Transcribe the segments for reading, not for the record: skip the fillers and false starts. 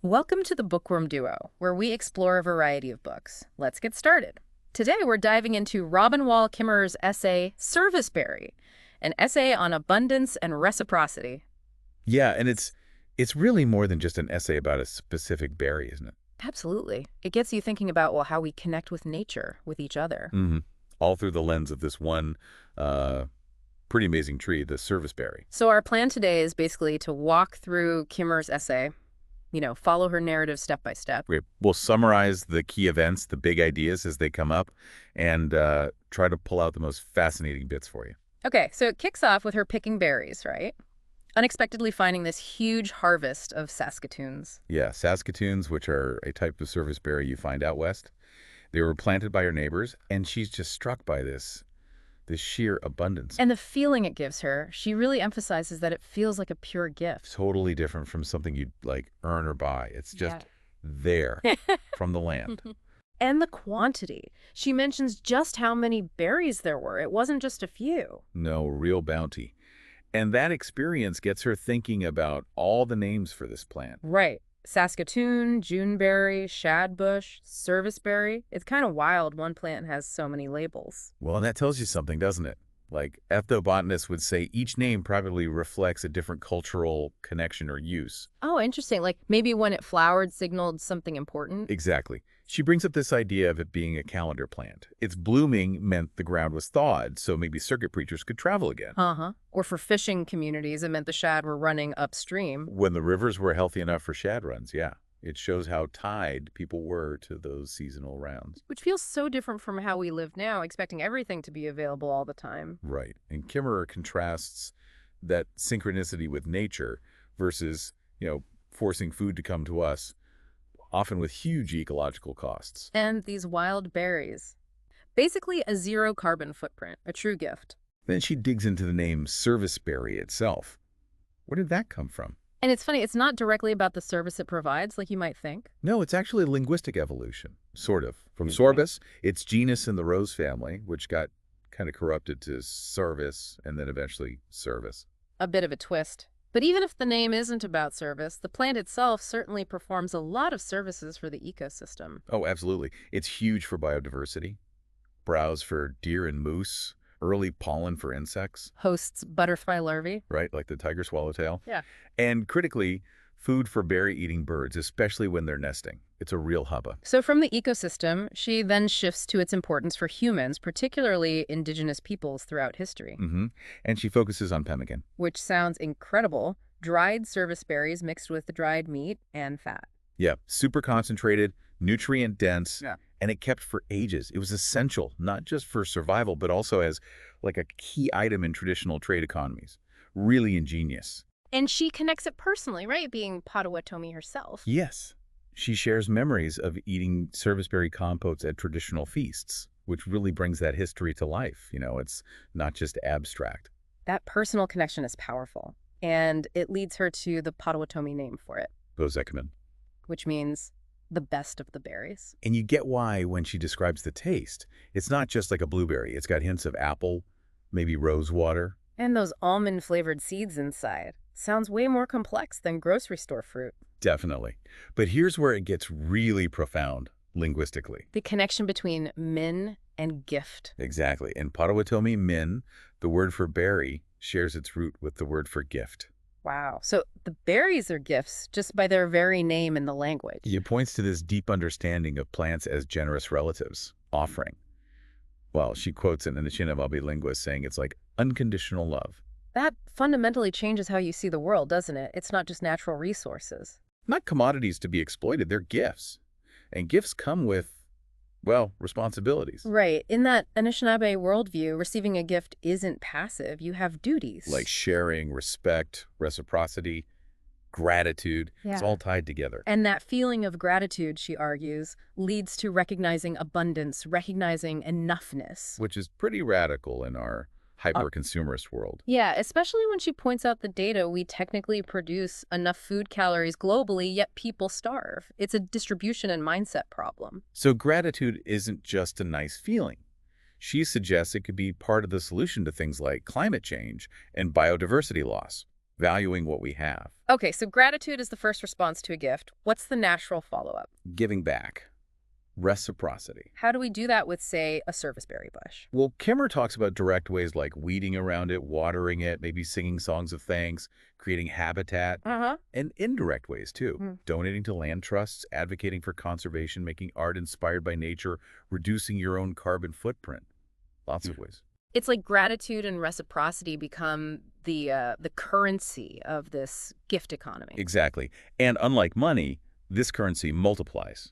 Welcome to the Bookworm Duo, where we explore a variety of books. Let's get started. Today we're diving into Robin Wall Kimmerer's essay, Serviceberry, an essay on abundance and reciprocity. Yeah, and it's really more than just an essay about a specific berry, isn't it? Absolutely. It gets you thinking about, well, how we connect with nature, with each other. hmm All through the lens of this one uh, pretty amazing tree, the serviceberry. So our plan today is basically to walk through Kimmerer's essay, follow her narrative step by step. We'll summarize the key events, the big ideas as they come up, and try to pull out the most fascinating bits for you. Okay, so it kicks off with her picking berries, right? Unexpectedly finding this huge harvest of Saskatoons. Yeah, Saskatoons, which are a type of serviceberry you find out west, they were planted by her neighbors, and she's just struck by this sheer abundance. And the feeling it gives her, she really emphasizes that it feels like a pure gift. Totally different from something you'd like earn or buy. It's just there from the land. And the quantity. She mentions just how many berries there were. It wasn't just a few. No, real bounty. And that experience gets her thinking about all the names for this plant. Right. Saskatoon, Juneberry, Shadbush, Serviceberry. It's kind of wild one plant has so many labels. Well, that tells you something, doesn't it? Like ethnobotanists would say each name probably reflects a different cultural connection or use. Oh, interesting. Like maybe when it flowered signaled something important. Exactly. She brings up this idea of it being a calendar plant. Its blooming meant the ground was thawed, so maybe circuit preachers could travel again. Uh-huh. Or for fishing communities, it meant the shad were running upstream. When the rivers were healthy enough for shad runs, yeah. It shows how tied people were to those seasonal rounds. Which feels so different from how we live now, expecting everything to be available all the time. Right. And Kimmerer contrasts that synchronicity with nature versus, forcing food to come to us, often with huge ecological costs. And these wild berries. Basically a zero carbon footprint, a true gift. Then she digs into the name Serviceberry itself. Where did that come from? And it's funny, it's not directly about the service it provides like you might think. No, it's actually linguistic evolution, sort of. From sorbus, its genus in the rose family, which got kind of corrupted to service and then eventually service. A bit of a twist. But even if the name isn't about service, the plant itself certainly performs a lot of services for the ecosystem. Oh, absolutely. It's huge for biodiversity. Browse for deer and moose, early pollen for insects, Hosts butterfly larvae. right, like the tiger swallowtail. Yeah. And critically, food for berry-eating birds, especially when they're nesting. It's a real hubba. So from the ecosystem, she then shifts to its importance for humans, particularly indigenous peoples throughout history. And she focuses on pemmican. Which sounds incredible. Dried service berries mixed with dried meat and fat. Yeah, super concentrated, nutrient-dense, Yeah. and it kept for ages. It was essential, not just for survival, but also as like a key item in traditional trade economies. Really ingenious. And she connects it personally, right? Being Potawatomi herself. Yes. She shares memories of eating serviceberry compotes at traditional feasts, which really brings that history to life. It's not just abstract. That personal connection is powerful. And it leads her to the Potawatomi name for it, Bozekaman. which means the best of the berries. And you get why when she describes the taste. It's not just like a blueberry. It's got hints of apple, maybe rose water. And those almond-flavored seeds inside. Sounds way more complex than grocery store fruit. Definitely. But here's where it gets really profound linguistically. The connection between min and gift. Exactly. In Potawatomi min, the word for berry shares its root with the word for gift. Wow. So the berries are gifts just by their very name in the language. It points to this deep understanding of plants as generous relatives, offering. Well, she quotes an Anishinaabe linguist saying it's like unconditional love. That fundamentally changes how you see the world, doesn't it? It's not just natural resources. Not commodities to be exploited, they're gifts. And gifts come with, responsibilities. Right. In that Anishinaabe worldview, receiving a gift isn't passive. You have duties. Like sharing, respect, reciprocity, gratitude. It's Yeah. all tied together. And that feeling of gratitude, she argues, leads to recognizing abundance, recognizing enoughness. Which is pretty radical in our hyper-consumerist world. Yeah, especially when she points out the data, we technically produce enough food calories globally, yet people starve. It's a distribution and mindset problem. So gratitude isn't just a nice feeling. She suggests it could be part of the solution to things like climate change and biodiversity loss. valuing what we have. Okay, so gratitude is the first response to a gift. What's the natural follow-up? Giving back. Reciprocity. How do we do that with, say, a serviceberry bush? Well, Kimmer talks about direct ways like weeding around it, watering it, maybe singing songs of thanks, creating habitat, Uh-huh. and indirect ways too. Hmm. Donating to land trusts, advocating for conservation, making art inspired by nature, reducing your own carbon footprint. Lots of ways. It's like gratitude and reciprocity become the currency of this gift economy. Exactly. And unlike money, this currency multiplies.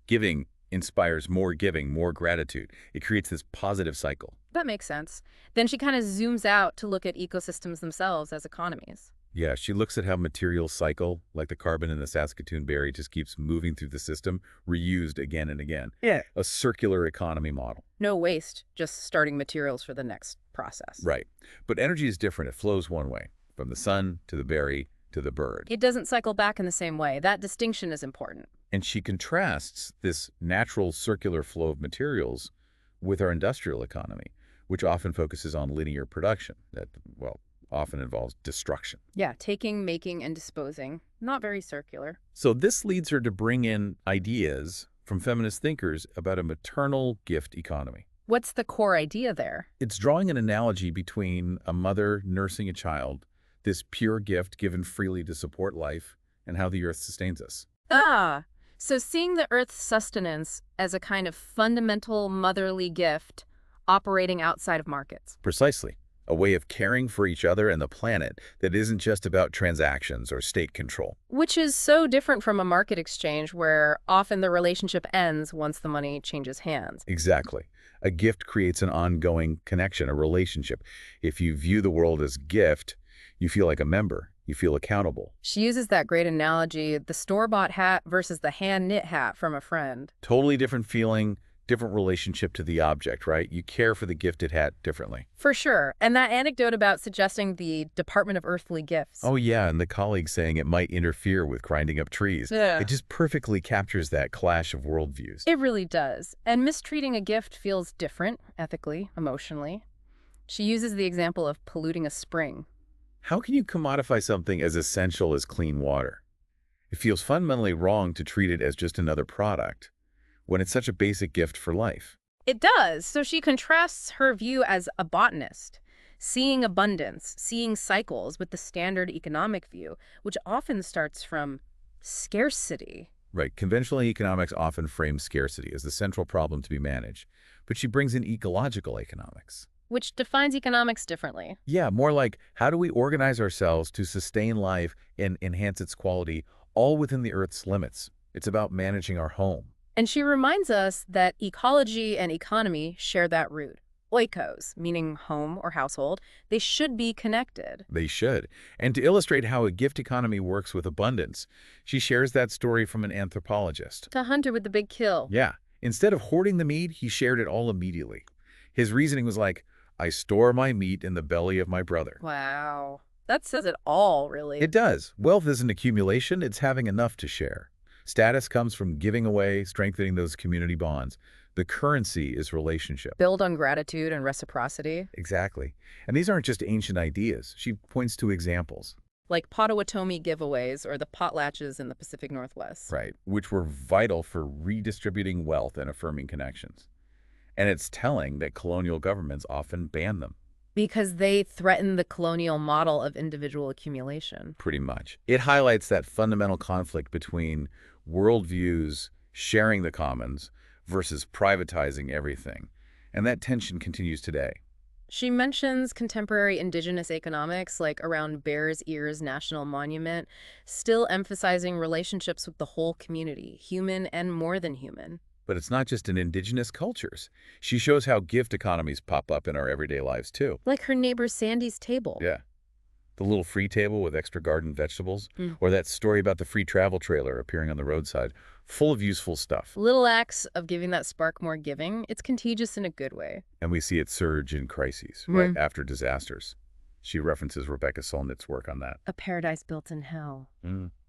Giving inspires more giving, more gratitude. It creates this positive cycle. That makes sense. Then she kind of zooms out to look at ecosystems themselves as economies. Yeah, she looks at how materials cycle, like the carbon in the Saskatoon berry just keeps moving through the system, reused again and again. Yeah. A circular economy model. No waste, just starting materials for the next process. Right. But energy is different. It flows one way, from the sun to the berry to the bird. It doesn't cycle back in the same way. That distinction is important. And she contrasts this natural circular flow of materials with our industrial economy, which often focuses on linear production that, well, often involves destruction. Yeah, taking, making, and disposing. Not very circular. So this leads her to bring in ideas from feminist thinkers about a maternal gift economy. What's the core idea there? It's drawing an analogy between a mother nursing a child, this pure gift given freely to support life, and how the earth sustains us. So seeing the Earth's sustenance as a kind of fundamental motherly gift operating outside of markets. Precisely. A way of caring for each other and the planet that isn't just about transactions or state control. Which is so different from a market exchange where often the relationship ends once the money changes hands. Exactly. A gift creates an ongoing connection, a relationship. If you view the world as gift, you feel like a member. You feel accountable. She uses that great analogy, the store-bought hat versus the hand-knit hat from a friend. Totally different feeling, different relationship to the object, right? You care for the gifted hat differently. For sure. And that anecdote about suggesting the Department of Earthly Gifts. Oh yeah, and the colleague saying it might interfere with grinding up trees. Yeah. It just perfectly captures that clash of worldviews. It really does. And mistreating a gift feels different, ethically, emotionally. She uses the example of polluting a spring. How can you commodify something as essential as clean water? It feels fundamentally wrong to treat it as just another product when it's such a basic gift for life. It does. So she contrasts her view as a botanist, seeing abundance, seeing cycles with the standard economic view, which often starts from scarcity. Right. Conventional economics often frames scarcity as the central problem to be managed, but she brings in ecological economics. Which defines economics differently. Yeah, more like how do we organize ourselves to sustain life and enhance its quality, all within the Earth's limits. It's about managing our home. And she reminds us that ecology and economy share that root. Oikos, meaning home or household, they should be connected. They should. And to illustrate how a gift economy works with abundance, she shares that story from an anthropologist. The hunter with the big kill. Yeah. Instead of hoarding the meat, he shared it all immediately. His reasoning was like, I store my meat in the belly of my brother. Wow. That says it all, really. It does. Wealth isn't accumulation, it's having enough to share. Status comes from giving away, strengthening those community bonds. The currency is relationship. Build on gratitude and reciprocity. Exactly. And these aren't just ancient ideas. She points to examples. Like Potawatomi giveaways or the potlatches in the Pacific Northwest. Right. Which were vital for redistributing wealth and affirming connections. And it's telling that colonial governments often ban them. Because they threaten the colonial model of individual accumulation. Pretty much. It highlights that fundamental conflict between worldviews sharing the commons versus privatizing everything. And that tension continues today. She mentions contemporary indigenous economics, like around Bears Ears National Monument, still emphasizing relationships with the whole community, human and more than human. But it's not just in indigenous cultures. She shows how gift economies pop up in our everyday lives, too. Like her neighbor Sandy's table. Yeah. The little free table with extra garden vegetables. Or that story about the free travel trailer appearing on the roadside, full of useful stuff. Little acts of giving that spark more giving. It's contagious in a good way. And we see it surge in crises, right after disasters. She references Rebecca Solnit's work on that. A paradise built in hell.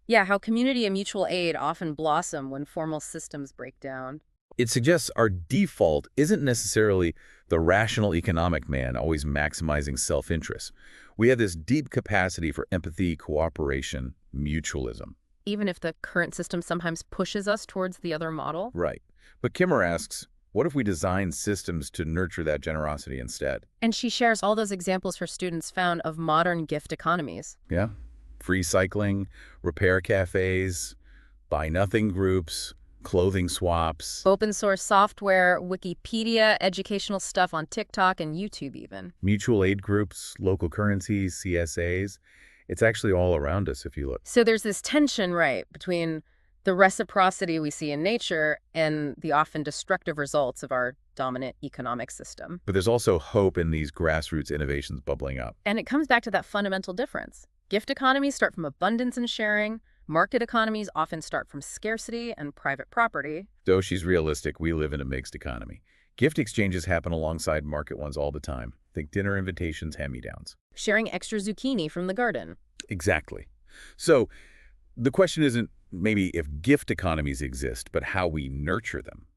Yeah, how community and mutual aid often blossom when formal systems break down. It suggests our default isn't necessarily the rational economic man always maximizing self-interest. We have this deep capacity for empathy, cooperation, mutualism. Even if the current system sometimes pushes us towards the other model? Right. But Kimmerer asks, what if we design systems to nurture that generosity instead? And she shares all those examples her students found of modern gift economies. Yeah. Free cycling, repair cafes, buy-nothing groups, clothing swaps, Open source software, Wikipedia, educational stuff on TikTok and YouTube even. mutual aid groups, local currencies, CSAs. It's actually all around us if you look. So there's this tension, right, between the reciprocity we see in nature and the often destructive results of our dominant economic system. But there's also hope in these grassroots innovations bubbling up. And it comes back to that fundamental difference. Gift economies start from abundance and sharing. Market economies often start from scarcity and private property. Though she's realistic, we live in a mixed economy. Gift exchanges happen alongside market ones all the time. Think dinner invitations, hand-me-downs. Sharing extra zucchini from the garden. Exactly. So the question isn't maybe if gift economies exist, but how we nurture them.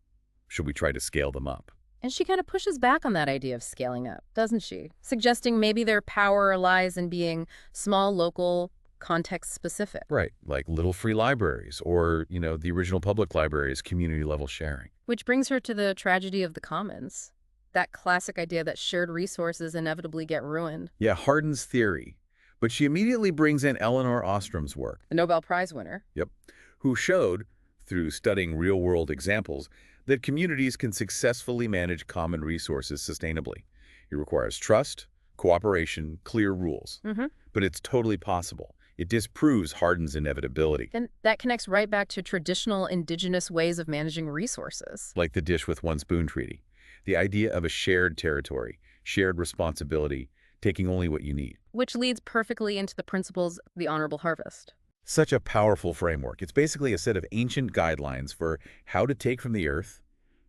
Should we try to scale them up? And she kind of pushes back on that idea of scaling up, doesn't she? Suggesting maybe their power lies in being small, local, context-specific. Right, like little free libraries or, the original public libraries, community-level sharing. Which brings her to the tragedy of the commons. That classic idea that shared resources inevitably get ruined. Yeah, Hardin's theory. But she immediately brings in Elinor Ostrom's work. The Nobel Prize winner. Yep. Who showed, through studying real-world examples, that communities can successfully manage common resources sustainably. It requires trust, cooperation, clear rules. But it's totally possible. It disproves Hardin's inevitability. And that connects right back to traditional indigenous ways of managing resources. Like the dish with one spoon treaty. The idea of a shared territory, shared responsibility, taking only what you need. Which leads perfectly into the principles of the honorable harvest. Such a powerful framework. It's basically a set of ancient guidelines for how to take from the earth,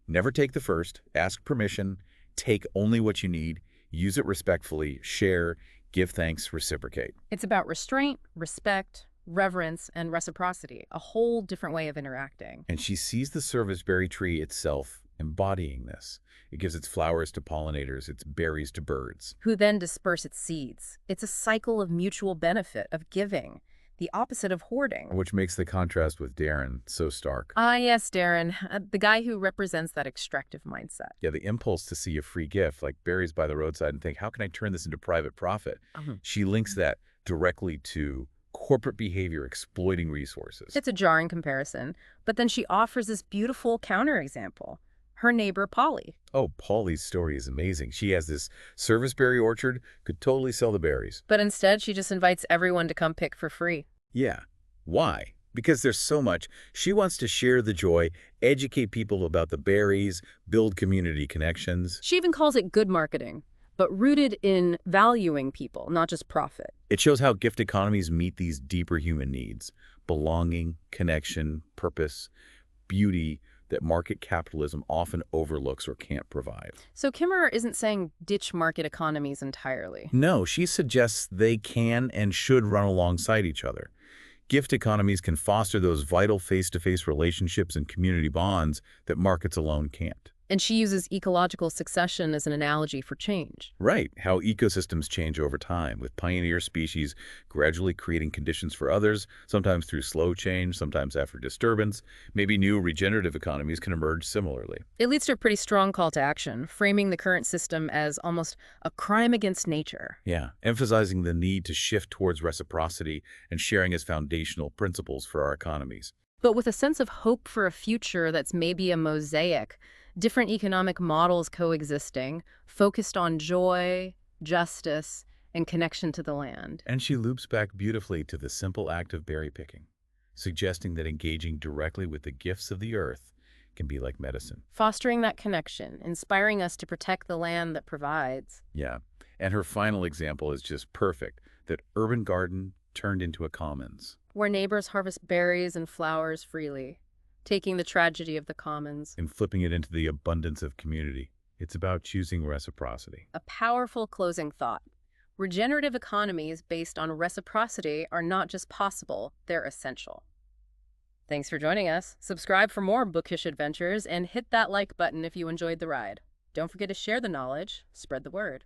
never take the first, ask permission, take only what you need, use it respectfully, share, give thanks, reciprocate. It's about restraint, respect, reverence, and reciprocity, a whole different way of interacting. And she sees the serviceberry tree itself embodying this. It gives its flowers to pollinators, its berries to birds. Who then disperse its seeds. It's a cycle of mutual benefit, of giving, the opposite of hoarding. Which makes the contrast with Darren so stark. Ah, yes, Darren, the guy who represents that extractive mindset. Yeah, the impulse to see a free gift, like berries by the roadside, and think, how can I turn this into private profit? She links that directly to corporate behavior exploiting resources. It's a jarring comparison, but then she offers this beautiful counterexample. Her neighbor, Polly. Oh, Polly's story is amazing. She has this serviceberry orchard, could totally sell the berries. But instead, she just invites everyone to come pick for free. Yeah. Why? Because there's so much. She wants to share the joy, educate people about the berries, build community connections. She even calls it good marketing, but rooted in valuing people, not just profit. It shows how gift economies meet these deeper human needs: belonging, connection, purpose, beauty, that market capitalism often overlooks or can't provide. So Kimmerer isn't saying ditch market economies entirely. No, she suggests they can and should run alongside each other. Gift economies can foster those vital face-to-face relationships and community bonds that markets alone can't. And she uses ecological succession as an analogy for change. Right, how ecosystems change over time, with pioneer species gradually creating conditions for others, sometimes through slow change, sometimes after disturbance. Maybe new regenerative economies can emerge similarly. It leads to a pretty strong call to action, framing the current system as almost a crime against nature. Yeah, emphasizing the need to shift towards reciprocity and sharing as foundational principles for our economies. But with a sense of hope for a future that's maybe a mosaic, different economic models coexisting, focused on joy, justice, and connection to the land. And she loops back beautifully to the simple act of berry picking, suggesting that engaging directly with the gifts of the earth can be like medicine. Fostering that connection, inspiring us to protect the land that provides. Yeah, and her final example is just perfect, that urban garden turned into a commons. Where neighbors harvest berries and flowers freely, taking the tragedy of the commons and flipping it into the abundance of community. It's about choosing reciprocity. A powerful closing thought. Regenerative economies based on reciprocity are not just possible, they're essential. Thanks for joining us. Subscribe for more bookish adventures and hit that like button if you enjoyed the ride. Don't forget to share the knowledge, spread the word.